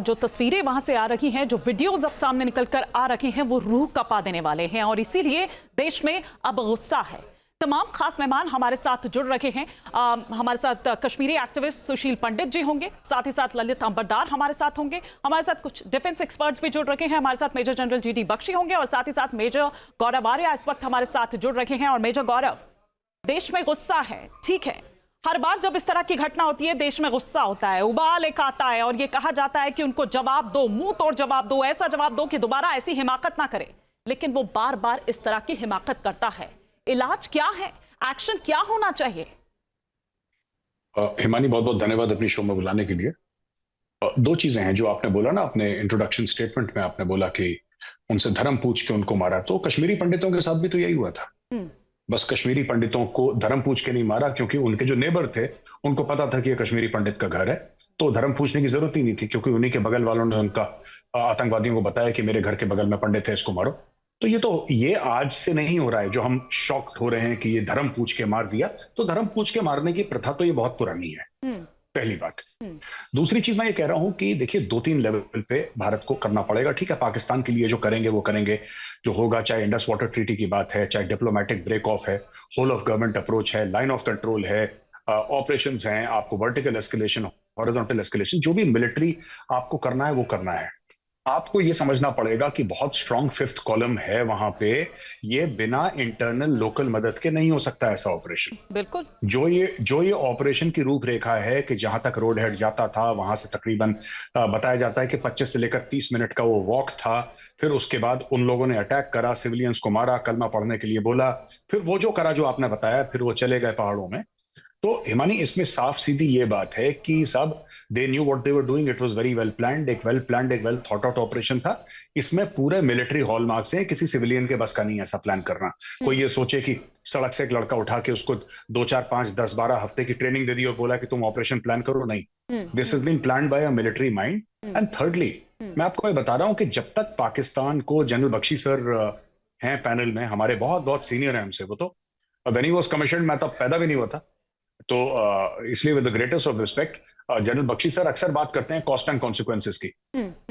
जो तस्वीरें वहां से आ रही हैं, जो वीडियोज अब सामने निकलकर आ रही हैं, वो रूह कपा देने वाले हैं और इसीलिए देश में अब गुस्सा है। तमाम खास मेहमान हमारे साथ जुड़ रहे हैं। हमारे साथ कश्मीरी एक्टिविस्ट सुशील पंडित जी होंगे, साथ ही साथ ललित अंबरदार हमारे साथ होंगे। हमारे साथ कुछ डिफेंस एक्सपर्ट्स भी जुड़ रहे हैं। हमारे साथ मेजर जनरल GD बख्शी होंगे और साथ ही साथ मेजर गौरव आर्या इस वक्त हमारे साथ जुड़ रहे हैं। और मेजर गौरव, देश में गुस्सा है, ठीक है, हर बार जब इस तरह की घटना होती है देश में गुस्सा होता है, उबाल एक आता है और ये कहा जाता है कि उनको जवाब दो, मुंह तोड़ जवाब दो, ऐसा जवाब दो कि दोबारा ऐसी हिमाकत ना करे। लेकिन वो बार बार इस तरह की हिमाकत करता है। इलाज क्या है, एक्शन क्या होना चाहिए? हिमानी, बहुत बहुत धन्यवाद अपनी शो में बुलाने के लिए। दो चीजें हैं जो आपने बोला ना अपने इंट्रोडक्शन स्टेटमेंट में। आपने बोला कि उनसे धर्म पूछ के उनको मारा, तो कश्मीरी पंडितों के साथ भी तो यही हुआ था। बस कश्मीरी पंडितों को धर्म पूछ के नहीं मारा, क्योंकि उनके जो नेबर थे उनको पता था कि ये कश्मीरी पंडित का घर है, तो धर्म पूछने की जरूरत ही नहीं थी, क्योंकि उन्हीं के बगल वालों ने उनका आतंकवादियों को बताया कि मेरे घर के बगल में पंडित है, इसको मारो। तो ये आज से नहीं हो रहा है जो हम शॉक्ड हो रहे हैं कि ये धर्म पूछ के मार दिया। तो धर्म पूछ के मारने की प्रथा तो ये बहुत पुरानी है, पहली बात। दूसरी चीज मैं ये कह रहा हूं कि देखिए, 2-3 लेवल पे भारत को करना पड़ेगा। ठीक है, पाकिस्तान के लिए जो करेंगे वो करेंगे, जो होगा, चाहे इंडस वाटर ट्रीटी की बात है, चाहे डिप्लोमेटिक ब्रेक ऑफ है, होल ऑफ गवर्नमेंट अप्रोच है, लाइन ऑफ कंट्रोल है, ऑपरेशंस हैं, आपको वर्टिकल एस्केलेशन, हॉरिजॉन्टल एस्केलेशन, जो भी मिलिट्री आपको करना है वो करना है। आपको ये समझना पड़ेगा कि बहुत स्ट्रांग फिफ्थ कॉलम है वहां पे। ये बिना इंटरनल लोकल मदद के नहीं हो सकता ऐसा ऑपरेशन। बिल्कुल। जो ये ऑपरेशन की रूपरेखा है कि जहां तक रोड हेड जाता था वहां से तकरीबन बताया जाता है कि 25 से लेकर 30 मिनट का वो वॉक था। फिर उसके बाद उन लोगों ने अटैक करा, सिविलियंस को मारा, कलमा पढ़ने के लिए बोला, फिर वो जो करा जो आपने बताया, फिर वो चले गए पहाड़ों में। तो हिमानी, इसमें साफ सीधी ये बात है कि सब they knew what they were doing, it was very well planned, एक वेल थॉट आउट ऑपरेशन था। इसमें पूरे मिलिट्री हॉलमार्क्स हैं, किसी सिविलियन के बस का नहीं ऐसा प्लान करना। कोई ये सोचे कि सड़क से एक लड़का उठा के उसको 2, 4, 5, 10, 12 हफ्ते की ट्रेनिंग दे दी और बोला कि तुम ऑपरेशन प्लान करो, नहीं। This has been planned by a military mind. And thirdly, मैं आपको ये बता रहा हूं कि जब तक पाकिस्तान को, जनरल बख्शी सर हैं पैनल में, हमारे बहुत बहुत सीनियर हैं हमसे, वो तो व्हेन ही वाज कमीशन्ड मैं तब पैदा भी नहीं हुआ था। तो इसलिए with the greatest of respect, general Bakshi sir अक्सर बात करते हैं कॉस्ट एंड कॉन्सिक्वेंसेस की।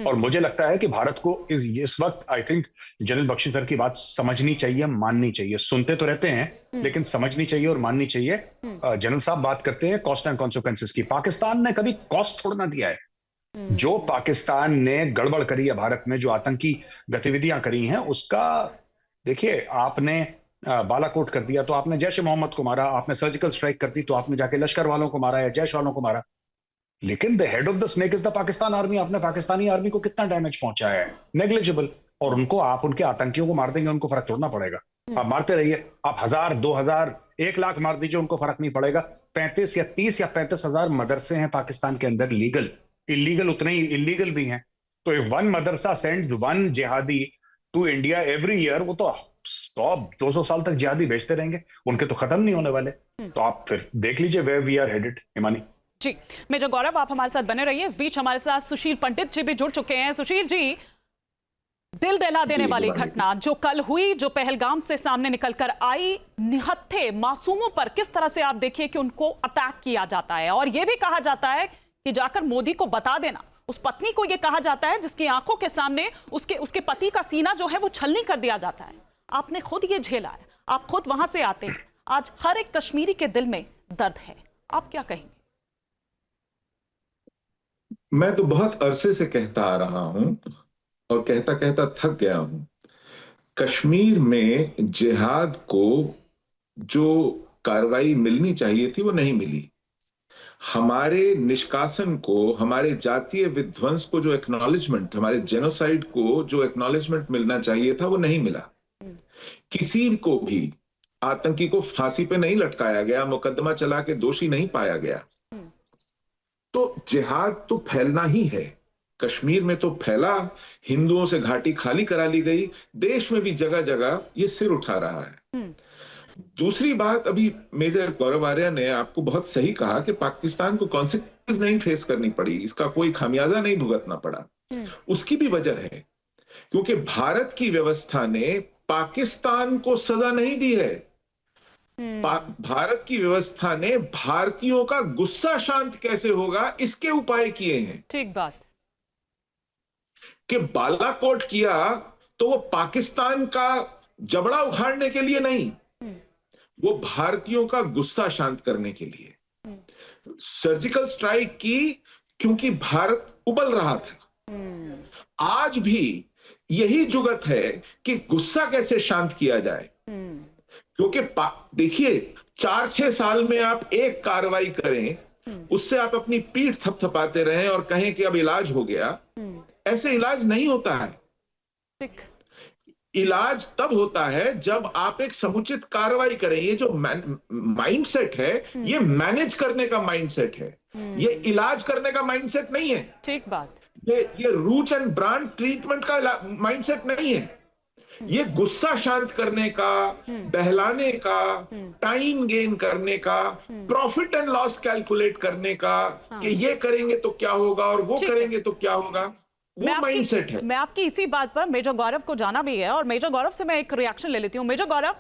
और मुझे लगता है कि भारत को इस वक्त, I think, general Bakshi sir की बात समझनी चाहिए, माननी चाहिए। सुनते तो रहते हैं लेकिन समझनी चाहिए और माननी चाहिए। जनरल साहब बात करते हैं कॉस्ट एंड कॉन्सिक्वेंसेस की। पाकिस्तान ने कभी कॉस्ट थोड़ा ना दिया है। जो पाकिस्तान ने गड़बड़ करी है भारत में, जो आतंकी गतिविधियां करी हैं, उसका देखिए, आपने बालाकोट कर दिया तो आपने जैश ए मोहम्मद को मारा, आपने सर्जिकल स्ट्राइक कर दी तो आपने जाके लश्कर वालों को मारा या जैश वालों को मारा। लेकिन the head of the snake is the Pakistan army. आपने पाकिस्तानी आर्मी को कितना डैमेज पहुंचाया है? नेग्लिजिबल। और उनको, आप उनके आतंकियों को मार देंगे, उनको फर्क छोड़ना पड़ेगा। आप मारते रहिए, आप 1000, 2000, 1 लाख मार दीजिए, उनको फर्क नहीं पड़ेगा। 35 या 30 या 35 हजार मदरसे हैं पाकिस्तान के अंदर लीगल, इलीगल उतने ही इलीगल भी हैं। तो if one Madrasa sends one जिहादी टू इंडिया एवरी ईयर, वो तो 100-200 साल तक जिहादी भेजते रहेंगे, उनके तो खत्म नहीं होने वाले। तो आप फिर देख लीजिए where we are headed. Himani ji, major Gaurav, आप हमारे साथ बने रहिए। इस बीच हमारे साथ सुशील पंडित जी भी जुड़ चुके हैं। सुशील जी, दिल दहला देने वाली घटना जो कल हुई, जो पहलगाम से सामने निकलकर आई, निहत्थे मासूमों पर किस तरह से आप देखिए कि उनको अटैक किया जाता है, और यह भी कहा जाता है कि जाकर मोदी को बता देना। उस पत्नी को यह कहा जाता है जिसकी आंखों के सामने उसके पति का सीना जो है वो छलनी कर दिया जाता है। आपने खुद ये झेला है, आप खुद वहां से आते हैं। आज हर एक कश्मीरी के दिल में दर्द है, आप क्या कहेंगे? मैं तो बहुत अरसे से कहता आ रहा हूं और कहता कहता थक गया हूं। कश्मीर में जिहाद को जो कार्रवाई मिलनी चाहिए थी वो नहीं मिली। हमारे निष्कासन को, हमारे जातीय विध्वंस को जो एक्नॉलेजमेंट, हमारे जेनोसाइड को जो एक्नॉलेजमेंट मिलना चाहिए था वो नहीं मिला। किसी को भी आतंकी को फांसी पे नहीं लटकाया गया, मुकदमा चला के दोषी नहीं पाया गया। तो जिहाद तो फैलना ही है। कश्मीर में तो फैला, हिंदुओं से घाटी खाली करा ली गई, देश में भी जगह जगह ये सिर उठा रहा है। दूसरी बात, अभी मेजर गौरव आर्या ने आपको बहुत सही कहा कि पाकिस्तान को कॉन्सिक्वेंस नहीं फेस करनी पड़ी, इसका कोई खामियाजा नहीं भुगतना पड़ा। उसकी भी वजह है क्योंकि भारत की व्यवस्था ने पाकिस्तान को सजा नहीं दी है। भारत की व्यवस्था ने भारतीयों का गुस्सा शांत कैसे होगा इसके उपाय किए हैं। ठीक बात। कि बालाकोट किया तो वो पाकिस्तान का जबड़ा उखाड़ने के लिए नहीं, वो भारतीयों का गुस्सा शांत करने के लिए सर्जिकल स्ट्राइक की, क्योंकि भारत उबल रहा था। आज भी यही जुगत है कि गुस्सा कैसे शांत किया जाए, क्योंकि देखिए 4-6 साल में आप एक कार्रवाई करें, उससे आप अपनी पीठ थपथपाते रहें और कहें कि अब इलाज हो गया। ऐसे इलाज नहीं होता है। इलाज तब होता है जब आप एक समुचित कार्रवाई करें। ये जो माइंडसेट है, ये मैनेज करने का माइंडसेट है, ये इलाज करने का माइंडसेट नहीं है। ठीक बात। ये रूट एंड ब्रांड ट्रीटमेंट का माइंडसेट नहीं है। ये गुस्सा शांत करने का, बहलाने का, टाइम गेन करने का, प्रॉफिट एंड लॉस कैलकुलेट करने का, कि ये करेंगे तो क्या होगा और वो करेंगे तो क्या होगा, वो माइंडसेट है। मैं आपकी इसी बात पर मेजर गौरव को जाना भी है, और मेजर गौरव से मैं एक रिएक्शन ले लेती हूं। मेजर गौरव,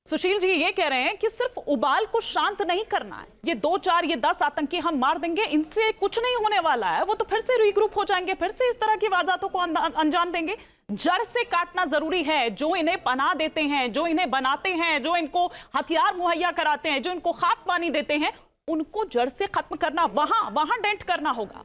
सुशील जी ये कह रहे हैं कि सिर्फ उबाल को शांत नहीं करना है, ये 2-4 ये 10 आतंकी हम मार देंगे, इनसे कुछ नहीं होने वाला है, वो तो फिर से रीग्रुप हो जाएंगे, फिर से इस तरह की वारदातों को अंजाम देंगे। जड़ से काटना जरूरी है। जो इन्हें पनाह देते हैं, जो इन्हें बनाते हैं, जो इनको हथियार मुहैया कराते हैं, जो इनको खाक पानी देते हैं, उनको जड़ से खत्म करना, वहां डेंट करना होगा।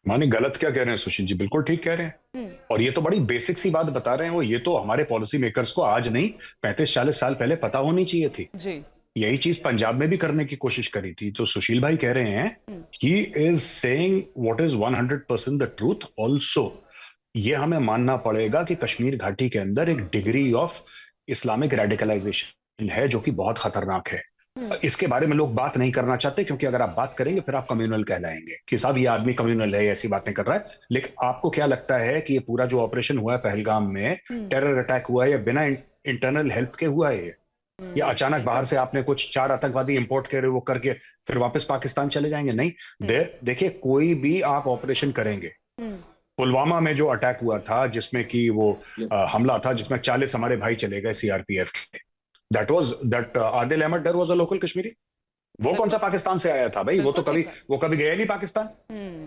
माने गलत क्या कह रहे हैं सुशील जी? बिल्कुल ठीक कह रहे हैं। और ये तो बड़ी बेसिक सी बात बता रहे हैं वो। ये तो हमारे पॉलिसी मेकर्स को आज नहीं 35-40 साल पहले पता होनी चाहिए थी जी। यही चीज पंजाब में भी करने की कोशिश करी थी। तो सुशील भाई कह रहे हैं he is saying what is 100% the truth also. ये हमें मानना पड़ेगा कि कश्मीर घाटी के अंदर एक डिग्री ऑफ इस्लामिक रेडिकलाइजेशन है जो कि बहुत खतरनाक है। इसके बारे में लोग बात नहीं करना चाहते, क्योंकि अगर आप बात करेंगे फिर आप कम्युनल कहलाएंगे कि साहब ये आदमी कम्युनल है, ऐसी बातें कर रहा है। लेकिन आपको क्या लगता है कि ये पूरा जो ऑपरेशन हुआ है पहलगाम में, टेरर अटैक हुआ है, या बिना इंटरनल हेल्प के हुआ है? या अचानक बाहर से आपने कुछ 4 आतंकवादी इंपोर्ट करे, वो करके फिर वापस पाकिस्तान चले जाएंगे? नहीं। देखिए, कोई भी आप ऑपरेशन करेंगे, पुलवामा में जो अटैक हुआ था, जिसमें कि वो हमला था जिसमें 40 हमारे भाई चले गए सीआरपीएफ के, that आदिल अहमद डर वाज अ लोकल कश्मीरी। वो कौन सा पाकिस्तान से आया था भाई? वो कभी गया नहीं पाकिस्तान।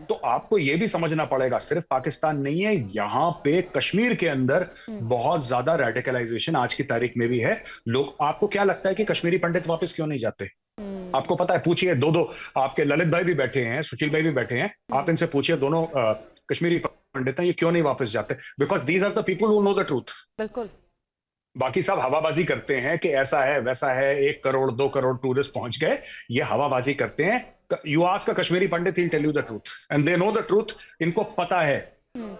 तो आपको ये भी समझना पड़ेगा, सिर्फ पाकिस्तान नहीं है, यहाँ पे कश्मीर के अंदर बहुत ज्यादा रेडिकलाइजेशन आज की तारीख में भी है। लोग, आपको क्या लगता है कि कश्मीरी पंडित वापस क्यों नहीं जाते? आपको पता है? पूछिए, दो आपके ललित भाई भी बैठे हैं, सुशील भाई भी बैठे हैं, आप इनसे पूछिए, दोनों कश्मीरी पंडित हैं, ये क्यों नहीं वापस जाते? Because these are the people who know the truth. बिल्कुल। बाकी सब हवाबाजी करते हैं कि ऐसा है वैसा है, 1 करोड़ 2 करोड़ टूरिस्ट पहुंच गए, ये हवाबाजी करते हैं। You ask a Kashmiri Pandit, he tell you the truth and they know the truth. इनको पता है।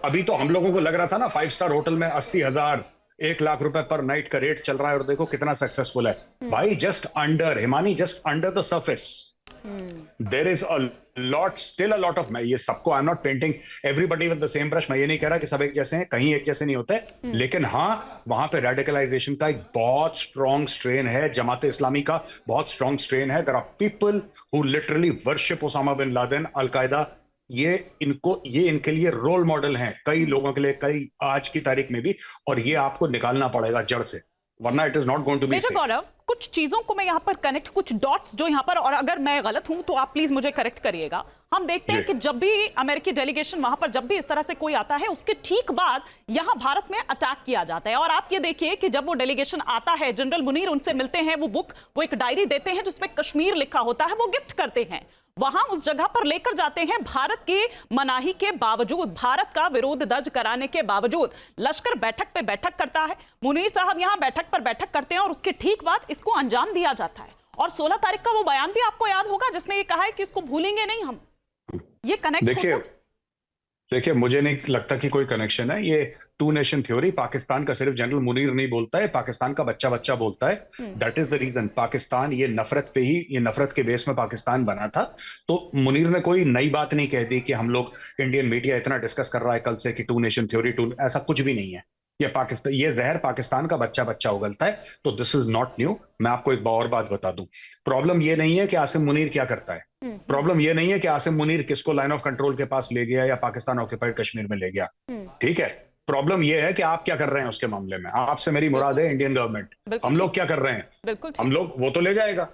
अभी तो हम लोगों को लग रहा था ना 5 स्टार होटल में 80,000 1 लाख रुपए पर नाइट का रेट चल रहा है, और देखो कितना सक्सेसफुल है भाई। Just under, Himani, just under the surface there is a lot, still a lot of. मैं ये सबको, I am not painting everybody with the same brush. मैं ये नहीं कह रहा कि सब एक जैसे हैं, कहीं एक जैसे नहीं होते, लेकिन हाँ, वहां पे रेडिकलाइजेशन का एक बहुत स्ट्रॉन्ग स्ट्रेन है, जमाते इस्लामी का बहुत स्ट्रॉन्ग स्ट्रेन है। There are people who literally worship Osama bin Laden, Al Qaeda. ये इनके लिए रोल मॉडल हैं, कई लोगों के लिए, कई आज की तारीख में भी। और ये आपको निकालना पड़ेगा जड़ से, वरना it is not going to be safe. Gaurav, कुछ चीजों को मैं यहाँ पर कनेक्ट, कुछ डॉट्स जो यहाँ पर, और अगर मैं गलत हूं तो आप प्लीज मुझे करेक्ट करिएगा। हम देखते हैं कि जब भी अमेरिकी डेलीगेशन वहां पर, जब भी इस तरह से कोई आता है, उसके ठीक बाद यहाँ भारत में अटैक किया जाता है। और आप ये देखिए कि जब वो डेलीगेशन आता है, जनरल मुनीर उनसे मिलते हैं, वो एक डायरी देते हैं जिसमें कश्मीर लिखा होता है, वो गिफ्ट करते हैं, वहां उस जगह पर लेकर जाते हैं। भारत की मनाही के बावजूद, भारत का विरोध दर्ज कराने के बावजूद, लश्कर बैठक पे बैठक करता है, मुनीर साहब यहां बैठक पर बैठक करते हैं, और उसके ठीक बाद इसको अंजाम दिया जाता है। और 16 तारीख का वो बयान भी आपको याद होगा जिसमें ये कहा है कि इसको भूलेंगे नहीं हम। ये कनेक्ट देखिए, मुझे नहीं लगता कि कोई कनेक्शन है। ये 2 नेशन थ्योरी, पाकिस्तान का सिर्फ जनरल मुनीर नहीं बोलता है, पाकिस्तान का बच्चा बच्चा बोलता है। That is the reason. Pakistan ये नफरत पे ही, ये नफरत के बेस में पाकिस्तान बना था। तो मुनीर ने कोई नई बात नहीं कह दी कि हम लोग, इंडियन मीडिया इतना डिस्कस कर रहा है कल से कि 2 नेशन थ्योरी, ऐसा कुछ भी नहीं है। ये जहर पाकिस्तान का बच्चा बच्चा उगलता है। तो दिस इज नॉट न्यू। मैं आपको एक और बात बता दूं, प्रॉब्लम ये नहीं है कि आसिम मुनीर क्या करता है, प्रॉब्लम ये नहीं है कि आसिम मुनीर किसको लाइन ऑफ कंट्रोल के पास ले गया या पाकिस्तान ऑक्यूपाइड कश्मीर में ले गया, ठीक है। प्रॉब्लम ये है कि आप क्या कर रहे हैं उसके मामले में। आपसे मेरी मुराद है इंडियन गवर्नमेंट। हम लोग क्या कर रहे हैं? हम लोग, वो तो ले जाएगा।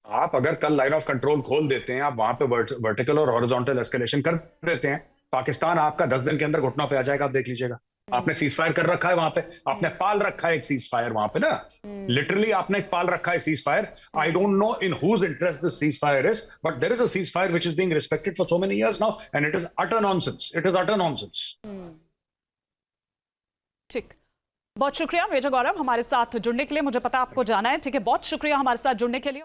आप अगर कल लाइन ऑफ कंट्रोल खोल देते हैं, आप वहां पे वर्टिकल और हॉरिजॉन्टल एस्केलेशन कर देते हैं, पाकिस्तान आपका 10 दिन के अंदर घुटनों पे आ जाएगा, आप देख लीजिएगा। आपने सीज फायर कर रखा है वहां पे, आपने पाल रखा है एक सीज फायर वहां पे ना, लिटरली आपने एक पाल रखा है ceasefire. I don't know in whose interest this ceasefire is, but there is a ceasefire which is being respected for so many years now and it is utter nonsense, it is utter nonsense. ठीक, बहुत शुक्रिया major गौरव हमारे साथ जुड़ने के लिए। मुझे पता आपको जाना है, ठीक है, बहुत शुक्रिया हमारे साथ जुड़ने के लिए।